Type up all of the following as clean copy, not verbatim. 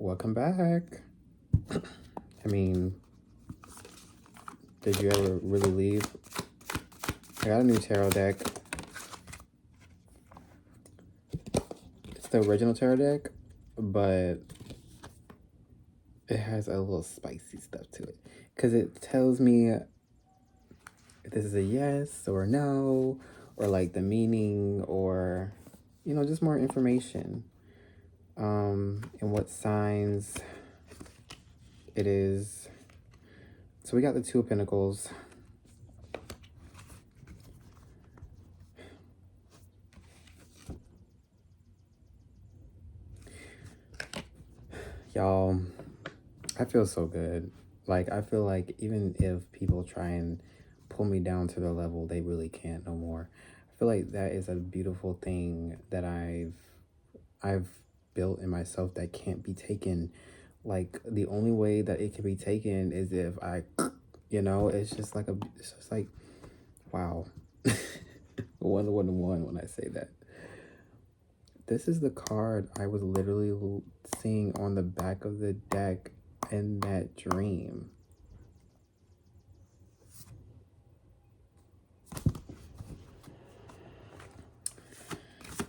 Welcome back. I mean, did you ever really leave? I got a new tarot deck. It's the original tarot deck, but it has a little spicy stuff to it. Because it tells me if this is a yes or no, or like the meaning, or, just more information. And what signs it is. So we got the Two of Pentacles. Y'all, I feel so good. Like, I feel like even if people try and pull me down to their level, they really can't no more. I feel like that is a beautiful thing that I've built in myself that can't be taken. Like, the only way that it can be taken is if I, it's just like wow. One when I say that. This is the card I was literally seeing on the back of the deck in that dream.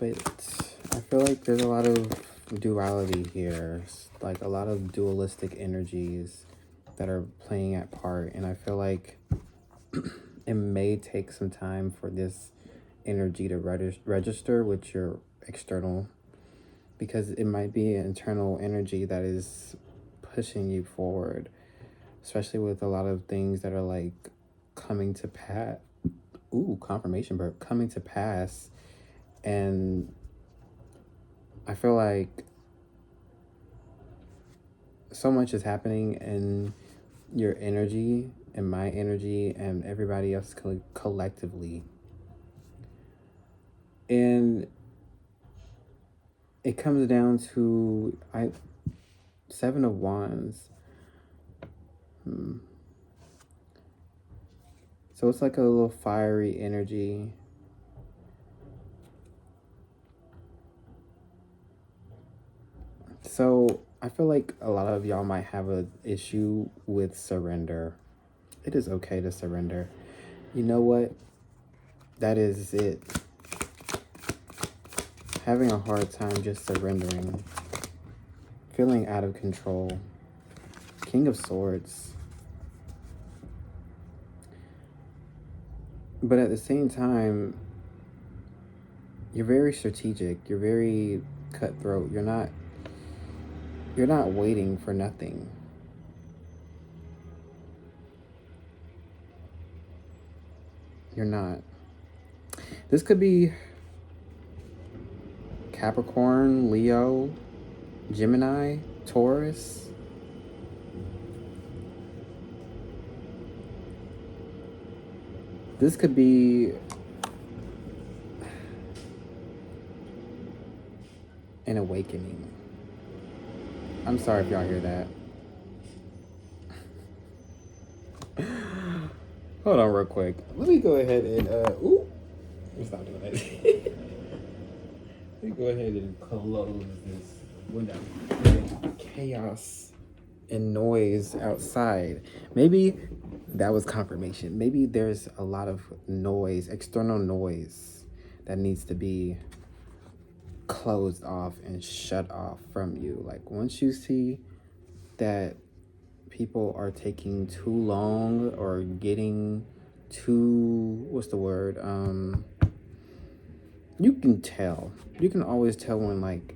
But I feel like there's a lot of duality here, like a lot of dualistic energies that are playing at part, and I feel like it may take some time for this energy to register with your external, because it might be an internal energy that is pushing you forward, especially with a lot of things that are like coming to pass. Ooh, confirmation, but coming to pass. And I feel like so much is happening in your energy and my energy and everybody else collectively. And it comes down to Seven of Wands. So it's like a little fiery energy. So I feel like a lot of y'all might have an issue with surrender. It is okay to surrender. You know what? That is it. Having a hard time just surrendering. Feeling out of control. King of Swords. But at the same time, you're very strategic. You're very cutthroat. You're not waiting for nothing. You're not. This could be Capricorn, Leo, Gemini, Taurus. This could be an awakening. I'm sorry if y'all hear that. Hold on real quick. Let me go ahead and, ooh. Stop doing that. Let me go ahead and close this window. Chaos and noise outside. Maybe that was confirmation. Maybe there's a lot of noise, external noise, that needs to be closed off and shut off from you. Like, once you see that people are taking too long or getting too, what's the word? You can tell. You can always tell when, like,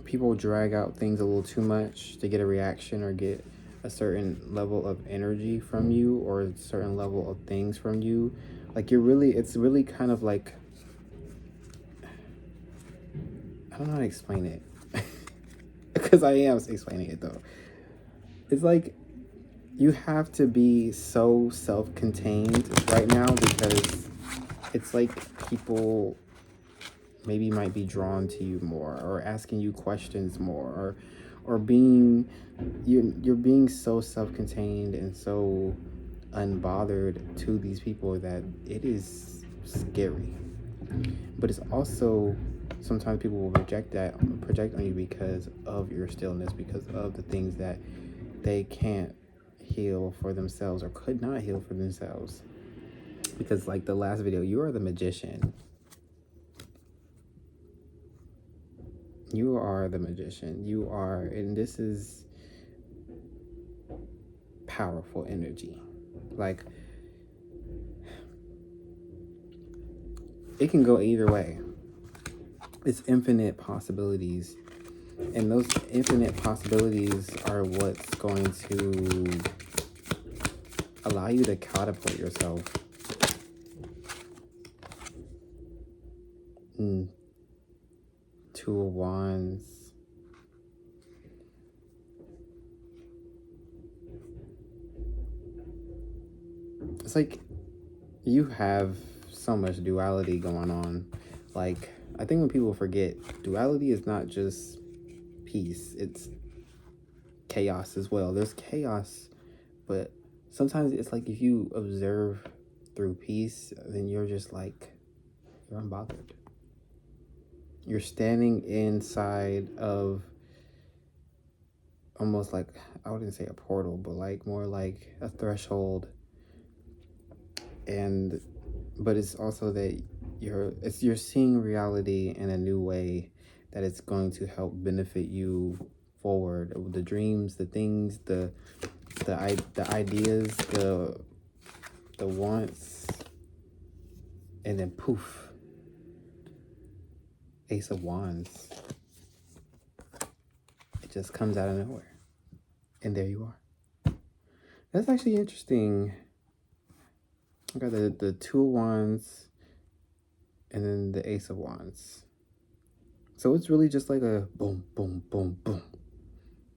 people drag out things a little too much to get a reaction or get a certain level of energy from you or a certain level of things from you. Like, it's really kind of like, I don't know how to explain it. Because I am explaining it though. It's like you have to be so self-contained right now, because it's like people maybe might be drawn to you more or asking you questions more, or being, you're being so self-contained and so unbothered to these people that it is scary. But it's also sometimes people will project on you because of your stillness, because of the things that they can't heal for themselves or could not heal for themselves. Because like the last video, you are the magician. You are the magician. You are, and this is powerful energy. Like, it can go either way. It's infinite possibilities. And those infinite possibilities are what's going to allow you to catapult yourself. Two of Wands. It's like you have so much duality going on. Like, I think when people forget, duality is not just peace, it's chaos as well. There's chaos, but sometimes it's like if you observe through peace, then you're just like, you're unbothered. You're standing inside of almost like, I wouldn't say a portal, but like more like a threshold. But it's also that you're seeing reality in a new way that it's going to help benefit you forward. The dreams, the things, the ideas, the wants, and then poof, Ace of Wands. It just comes out of nowhere, and there you are. That's actually interesting. I got the Two of Wands, and then the Ace of Wands. So it's really just like a boom, boom, boom, boom.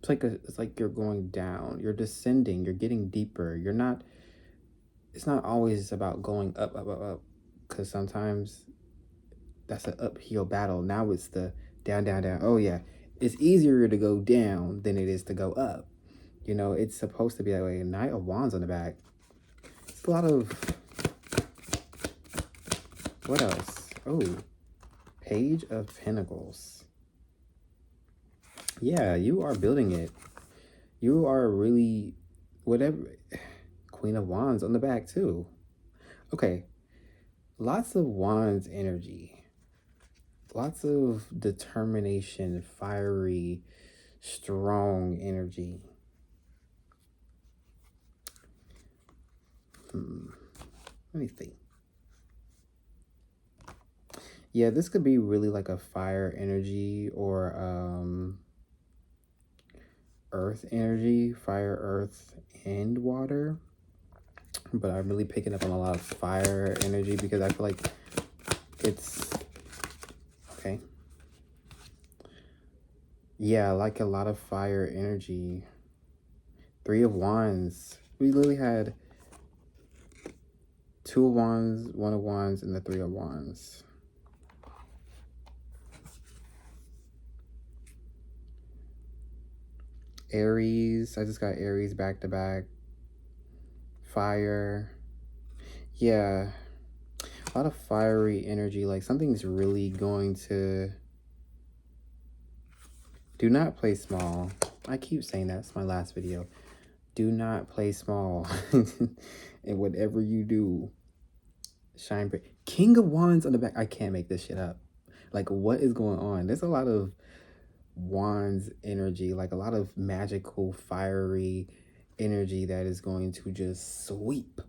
It's like you're going down, you're descending, you're getting deeper. It's not always about going up, up, up, up, because sometimes that's an uphill battle. Now it's the down, down, down. Oh yeah, it's easier to go down than it is to go up. You know, it's supposed to be that way. Knight of Wands on the back. It's a lot of, what else? Oh, Page of Pentacles. Yeah, you are building it. You are really, whatever. Queen of Wands on the back too. Okay, lots of Wands energy. Lots of determination, fiery, strong energy. Let me think. Yeah, this could be really like a fire energy or earth energy, fire, earth, and water. But I'm really picking up on a lot of fire energy because I feel like it's okay. Yeah, like a lot of fire energy. Three of Wands. We literally had Two of Wands, One of Wands, and the Three of Wands. Aries. I just got Aries back to back. Fire. Yeah. A lot of fiery energy. Like something's really going to... Do not play small. I keep saying that. It's my last video. Do not play small. And whatever you do, shine bright. King of Wands on the back. I can't make this shit up. Like, what is going on? There's a lot of Wands energy, like a lot of magical, fiery energy that is going to just sweep.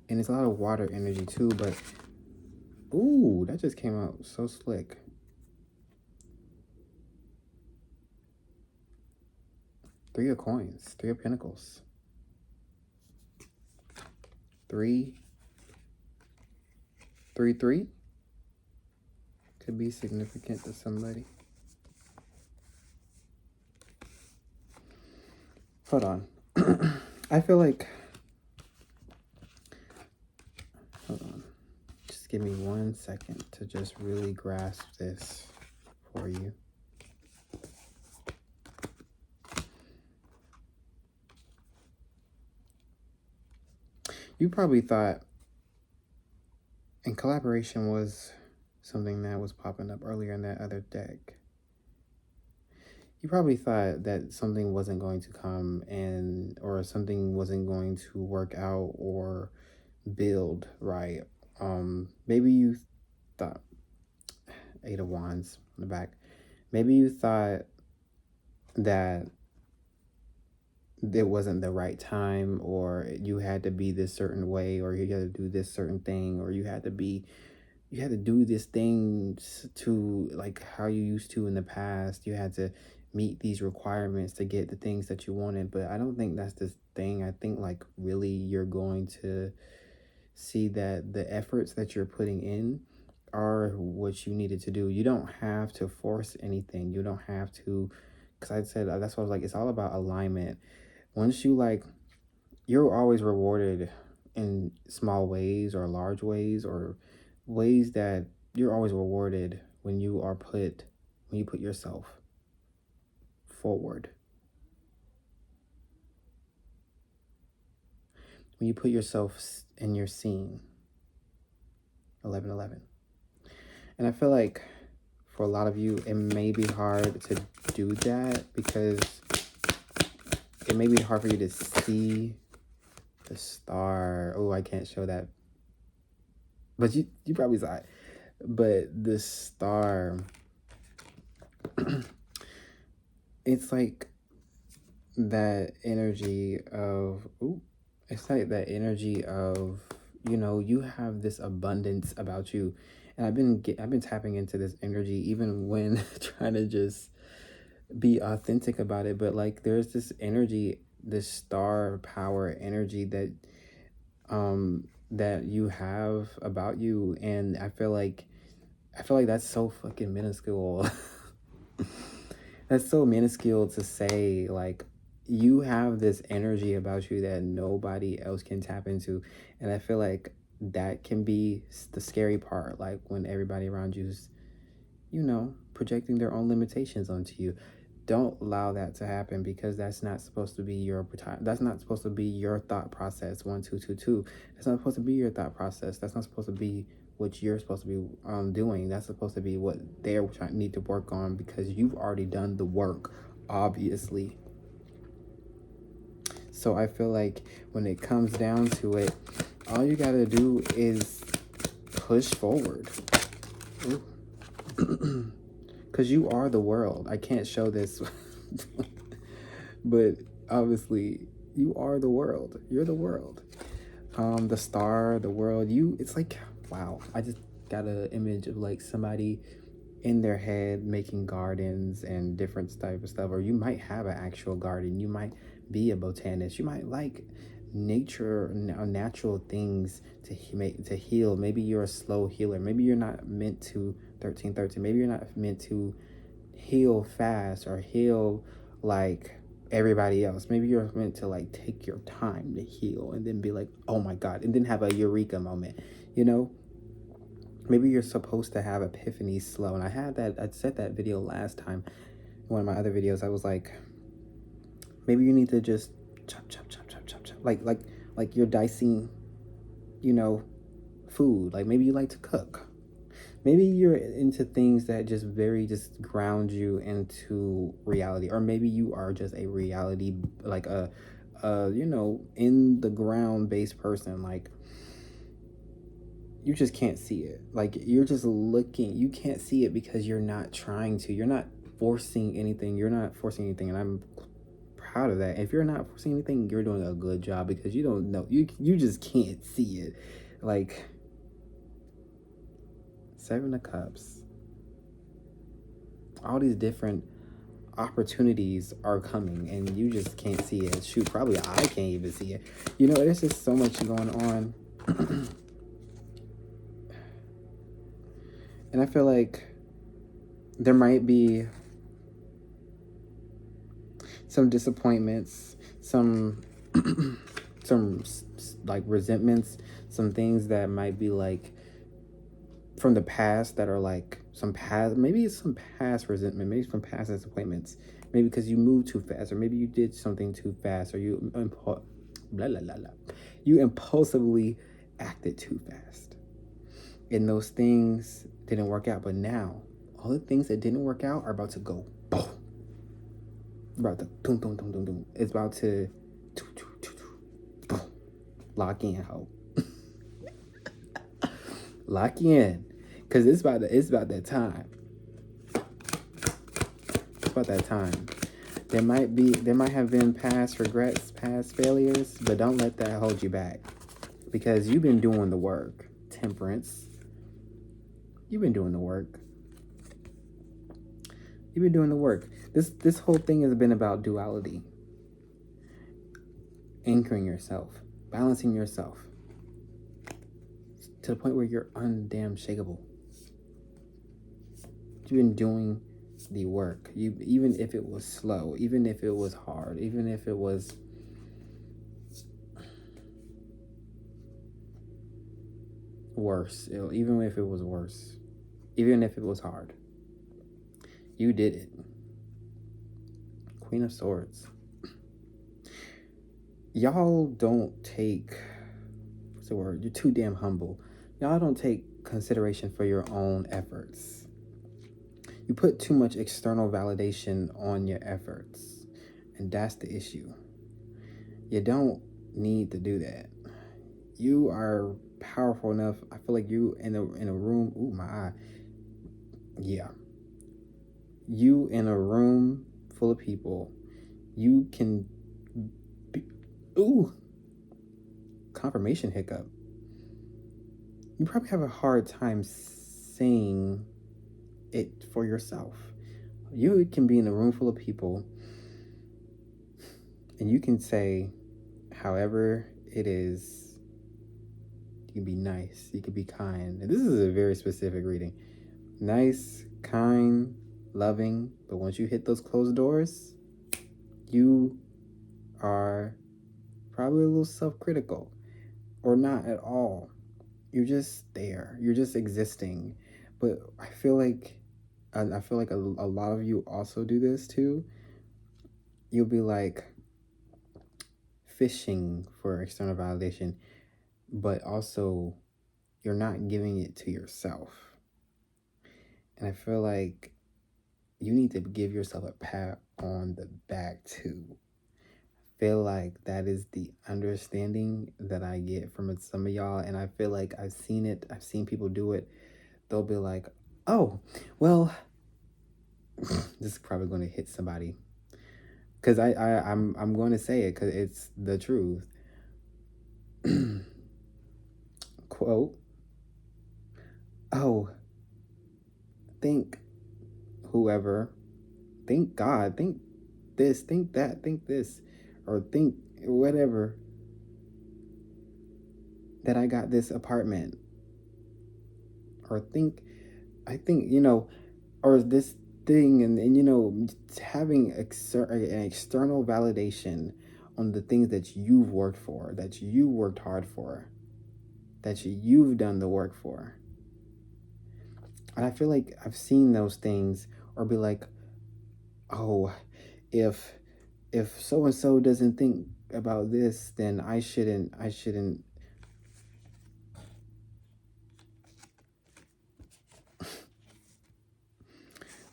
And it's a lot of water energy too, but ooh, that just came out so slick. Three of Coins, Three of Pentacles. Three. Could be significant to somebody. Hold on. I feel like... Hold on. Just give me 1 second to just really grasp this for you. You probably thought, and collaboration was something that was popping up earlier in that other deck. You probably thought that something wasn't going to come and or something wasn't going to work out or build right. Maybe you thought Eight of Wands on the back. Maybe you thought that it wasn't the right time, or you had to be this certain way, or you had to do this certain thing, or you had to do this thing to like how you used to in the past. You had to meet these requirements to get the things that you wanted. But I don't think that's the thing. I think like really you're going to see that the efforts that you're putting in are what you needed to do. You don't have to force anything. You don't have to, because I said that's what I was like, it's all about alignment. Once you like, you're always rewarded in small ways or large ways or ways that you're always rewarded when you put yourself forward. When you put yourself in your scene. 11:11. And I feel like for a lot of you, it may be hard to do that because it may be hard for you to see the star. Oh, I can't show that. But you probably saw it. But the star, it's like that energy of, it's like that energy of, you have this abundance about you. And I've been tapping into this energy even when trying to just be authentic about it. But like there's this energy, this star power energy that you have about you. And I feel like that's so fucking minuscule. That's so minuscule to say. Like, you have this energy about you that nobody else can tap into. And I feel like that can be the scary part. Like when everybody around you's, projecting their own limitations onto you. Don't allow that to happen, because that's not supposed to be your thought process. 1 2 2 2. That's not supposed to be your thought process. That's not supposed to be what you're supposed to be doing. That's supposed to be what need to work on, because you've already done the work, obviously. So I feel like when it comes down to it, all you gotta do is push forward. Because you are the world. I can't show this. But obviously, you are the world. You're the world. The star, the world. It's like, wow. I just got an image of like somebody in their head making gardens and different type of stuff. Or you might have an actual garden. You might be a botanist. You might like nature, natural things to heal. Maybe you're a slow healer. Maybe you're not meant to 1313. Maybe you're not meant to heal fast or heal like everybody else. Maybe you're meant to like take your time to heal and then be like, oh my God, and then have a eureka moment, Maybe you're supposed to have epiphanies slow. And I said that video last time, one of my other videos. I was like, maybe you need to just chop, chop, chop, chop, chop, chop. Like you're dicing, food. Like maybe you like to cook. Maybe you're into things that just ground you into reality. Or maybe you are just a reality, like a in the ground based person. Like, you just can't see it. Like, you're just looking. You can't see it because you're not trying to. You're not forcing anything. And I'm proud of that. If you're not forcing anything, you're doing a good job, because you don't know. You just can't see it. Like, 7 of Cups. All these different opportunities are coming, and you just can't see it. Shoot, probably I can't even see it. There's just so much going on. And I feel like there might be some disappointments, some like resentments, some things that might be like from the past that are like maybe it's some past resentment, maybe some past disappointments, maybe because you moved too fast, or maybe you did something too fast, or you impulsively acted too fast. And those things didn't work out. But now, all the things that didn't work out are about to go boom. About to boom, boom, boom, boom, boom. It's about to boom. Lock in, ho. Lock in. Cause it's about that time. It's about that time. There might have been past regrets, past failures, but don't let that hold you back. Because you've been doing the work. Temperance. You've been doing the work. You've been doing the work. This whole thing has been about duality. Anchoring yourself. Balancing yourself. To the point where you're undamn shakeable. You've been doing the work. Even if it was slow, even if it was hard, even if it was worse, even if it was worse, even if it was hard, you did it. Queen of Swords. Y'all don't take, what's the word? You're too damn humble. Y'all don't take consideration for your own efforts. You put too much external validation on your efforts, and that's the issue. You don't need to do that. You are powerful enough. I feel like you in a room. Ooh, my eye. Yeah. You in a room full of people. You can be. Ooh. Confirmation hiccup. You probably have a hard time saying it for yourself. You can be in a room full of people and you can say however it is. You can be nice, you can be kind. And this is a very specific reading. Nice, kind, loving, but once you hit those closed doors, you are probably a little self-critical, or not at all. You're just there, you're just existing. But I feel like a lot of you also do this too. You'll be like fishing for external validation, but also you're not giving it to yourself. And I feel like you need to give yourself a pat on the back too. I feel like that is the understanding that I get from it, some of y'all, and I feel like I've seen people do it. They'll be like, oh, well, this is probably going to hit somebody. Because I'm going to say it because it's the truth. Quote, oh, think whoever, think God, think this, think that, think this, or think whatever, that I got this apartment. Or I think, or this thing, and having an external validation on the things that you've worked for, that you worked hard for, that you've done the work for. And I feel like I've seen those things, or be like, oh, if so and so doesn't think about this, then I shouldn't.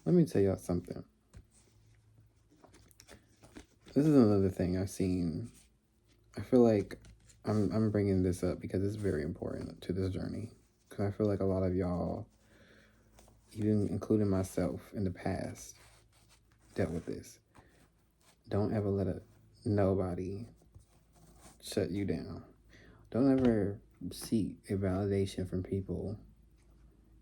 Let me tell y'all something. This is another thing I've seen. I feel like I'm bringing this up because it's very important to this journey. Because I feel like a lot of y'all, even including myself in the past, dealt with this. Don't ever let nobody shut you down. Don't ever seek a validation from people,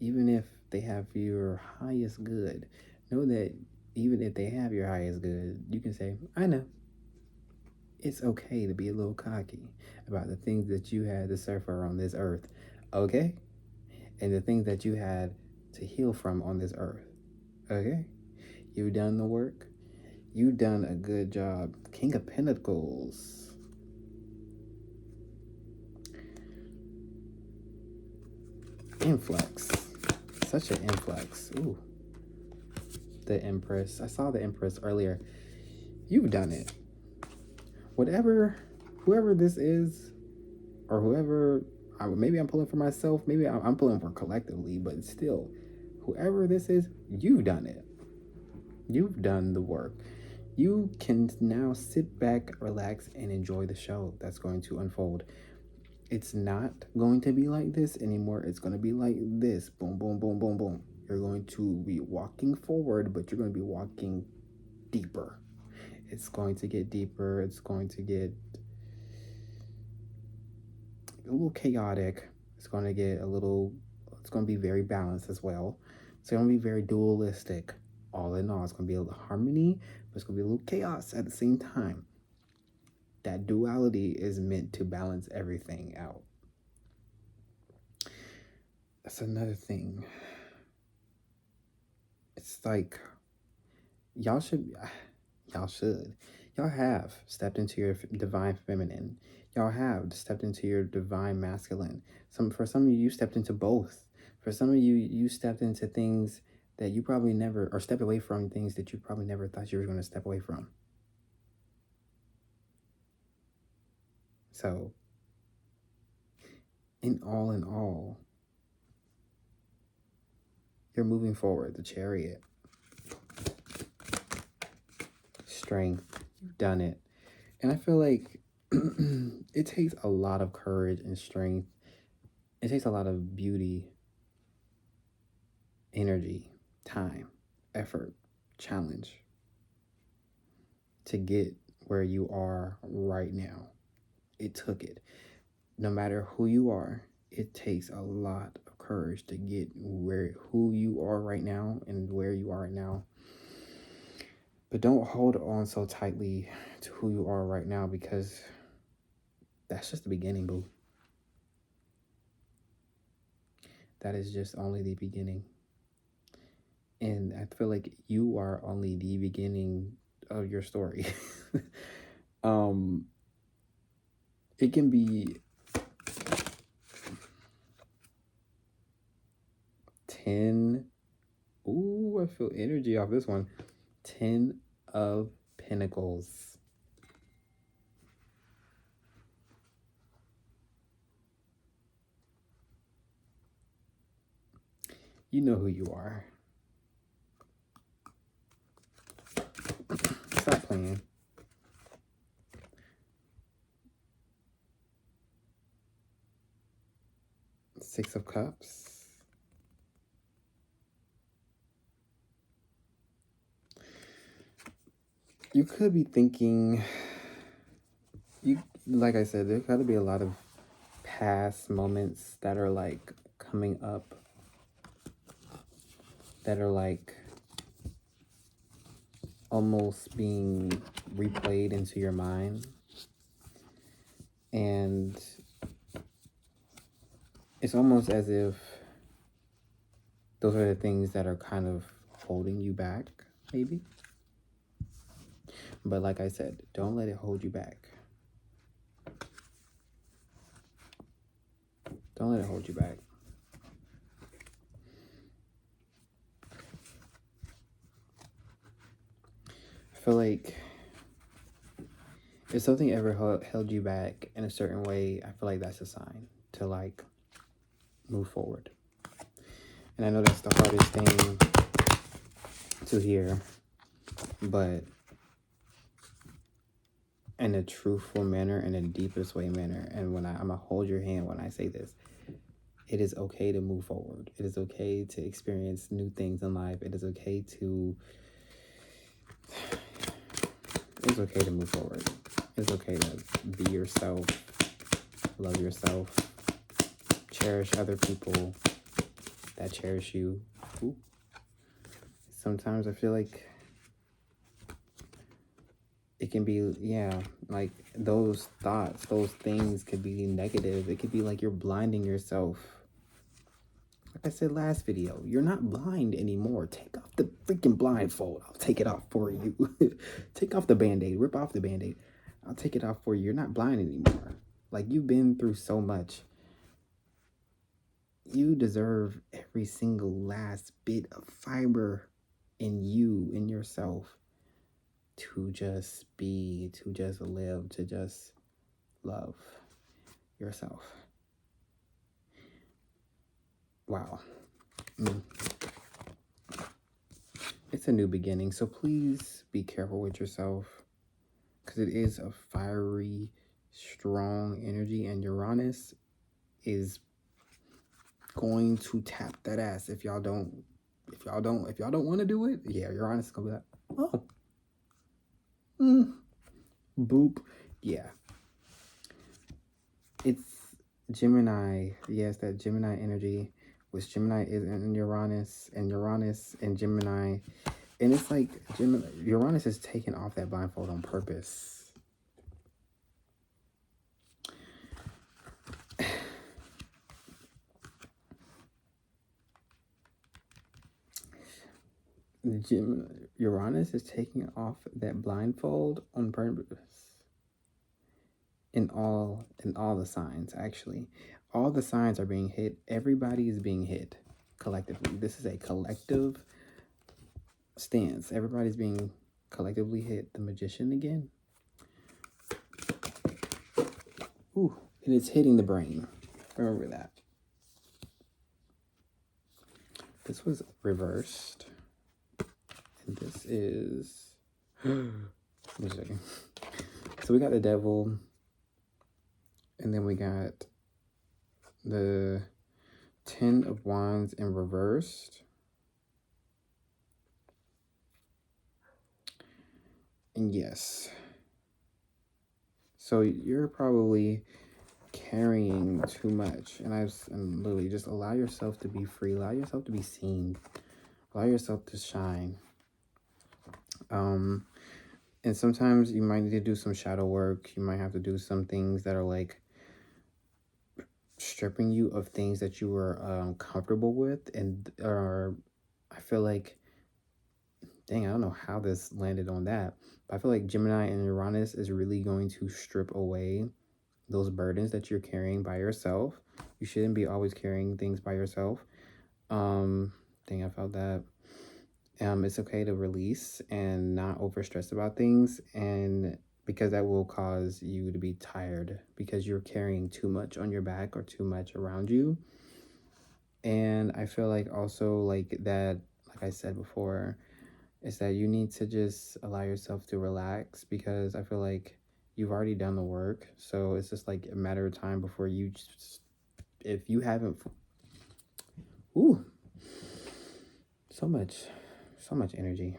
even if they have your highest good. Know that even if they have your highest good, you can say, I know. It's okay to be a little cocky about the things that you had to suffer on this earth, okay? And the things that you had to heal from on this earth, okay? You've done the work. You've done a good job. King of Pentacles. Influx. Such an influx. Ooh. The Empress. I saw the Empress earlier. You've done it. Whoever this is, or whoever, maybe I'm pulling for myself, maybe I'm pulling for collectively, but still, whoever this is, you've done it. You've done the work. You can now sit back, relax, and enjoy the show that's going to unfold. It's not going to be like this anymore. It's going to be like this. Boom, boom, boom, boom, boom. You're going to be walking forward, but you're going to be walking deeper. It's going to get deeper. It's going to get a little chaotic. It's going to get it's going to be very balanced as well. It's going to be very dualistic. All in all, it's going to be a little harmony, but it's going to be a little chaos at the same time. That duality is meant to balance everything out. That's another thing. It's like y'all have stepped into your divine feminine. Y'all have stepped into your divine masculine. For some of you stepped into both. For some of you stepped into things that you probably never, or stepped away from things that you probably never thought you were going to step away from. So, in all, you're moving forward. The Chariot. Strength. You've done it. And I feel like it takes a lot of courage and strength. It takes a lot of beauty, energy, time, effort, challenge to get where you are right now. It took it. No matter who you are, it takes a lot of courage to get who you are right now and where you are right now. But don't hold on so tightly to who you are right now, because that's just the beginning, boo. That is just only the beginning. And I feel like you are only the beginning of your story. It can be 10. Ooh, I feel energy off this one. 10 of Pentacles. You know who you are. Stop playing. Six of Cups. You could be thinking, like I said, there's got to be a lot of past moments that are like coming up, that are like almost being replayed into your mind. And it's almost as if those are the things that are kind of holding you back, maybe. But like I said, don't let it hold you back. Don't let it hold you back. I feel like if something ever held you back in a certain way, I feel like that's a sign to like move forward. And I know that's the hardest thing to hear, but in a truthful manner, in a deepest way manner. And I'm gonna hold your hand when I say this. It is okay to move forward. It is okay to experience new things in life. It is okay to move forward. It's okay to be yourself, love yourself, cherish other people that cherish you. Ooh. Sometimes I feel like it can be, like those thoughts, those things could be negative. It could be like you're blinding yourself. Like I said last video, you're not blind anymore. Take off the freaking blindfold. I'll take it off for you. Take off the Band-Aid. Rip off the Band-Aid. I'll take it off for you. You're not blind anymore. Like, you've been through so much. You deserve every single last bit of fiber in you, in yourself, to just be, to just live, to just love yourself. wow. Mm. It's a new beginning, so please be careful with yourself, because it is a fiery, strong energy, and Uranus is going to tap that ass if y'all don't want to do it. Yeah, Uranus is gonna be like, oh, boop. Yeah, it's Gemini. Yes, that Gemini energy, which Gemini is in Uranus, and Uranus and Gemini, and it's like Uranus is taking off that blindfold on purpose. Uranus is taking off that blindfold on purpose. In all the signs, actually, all the signs are being hit. Everybody is being hit collectively. This is a collective stance. Everybody's being collectively hit. The Magician again. Ooh, and it's hitting the brain. Remember that. This was reversed. And this is... Wait a second. So we got the Devil. And then we got the 10 of Wands in reversed. And yes. So you're probably carrying too much. And literally just allow yourself to be free. Allow yourself to be seen. Allow yourself to shine. And sometimes you might need to do some shadow work. You might have to do some things that are like stripping you of things that you were comfortable with. And I feel like, dang, I don't know how this landed on that. But I feel like Gemini and Uranus is really going to strip away those burdens that you're carrying by yourself. You shouldn't be always carrying things by yourself. Dang, I felt that. It's okay to release and not overstress about things, and because that will cause you to be tired because you're carrying too much on your back or too much around you. And I feel like also like that, like I said before, is that you need to just allow yourself to relax, because I feel like you've already done the work. So it's just like a matter of time before you just, if you haven't, ooh, so much energy.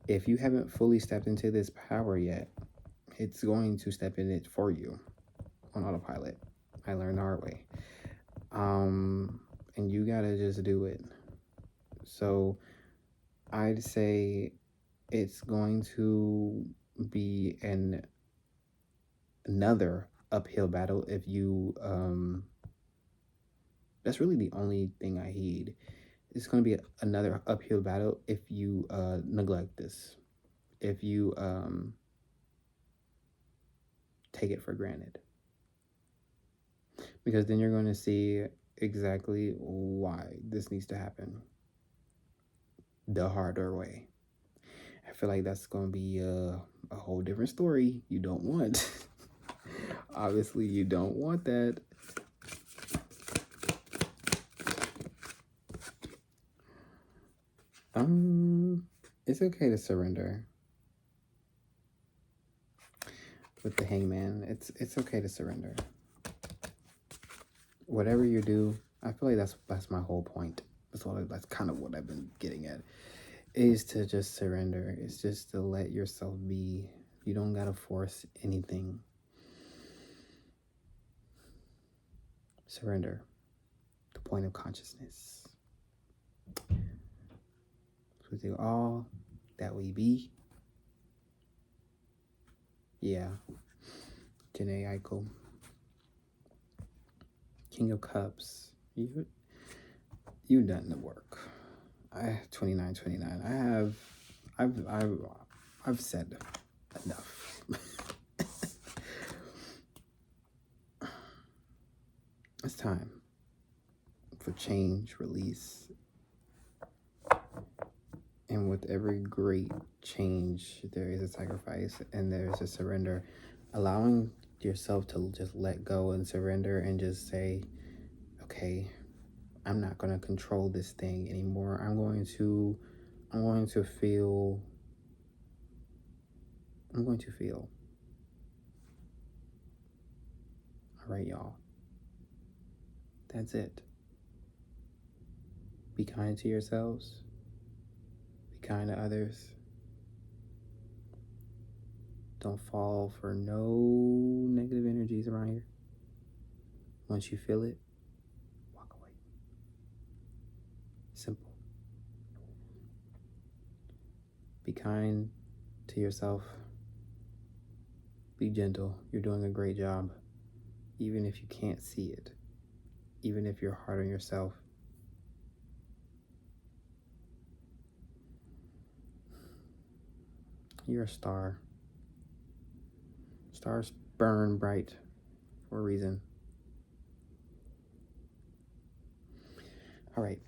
If you haven't fully stepped into this power yet, it's going to step in it for you on autopilot. I learned the hard way. And you gotta just do it. So I'd say it's going to be another uphill battle if you that's really the only thing I heed. It's going to be another uphill battle if you neglect this, if you take it for granted, because then you're going to see exactly why this needs to happen the harder way. I feel like that's going to be a whole different story you don't want. Obviously, you don't want that. It's okay to surrender. With the Hangman, it's okay to surrender. Whatever you do, I feel like that's my whole point. That's kind of what I've been getting at, is to just surrender. It's just to let yourself be. You don't gotta force anything. Surrender. The point of consciousness. With you all that we be. Yeah. Janae Eichel. King of Cups. You've done the work. 29. I've said enough. It's time for change, release. And with every great change, there is a sacrifice and there's a surrender. Allowing yourself to just let go and surrender and just say, okay, I'm not going to control this thing anymore. I'm going to feel. I'm going to feel. All right, y'all. That's it. Be kind to yourselves. Be kind to others. Don't fall for no negative energies around here. Once you feel it, walk away. Simple. Be kind to yourself. Be gentle. You're doing a great job. Even if you can't see it. Even if you're hard on yourself. You're a star. Stars burn bright for a reason. All right.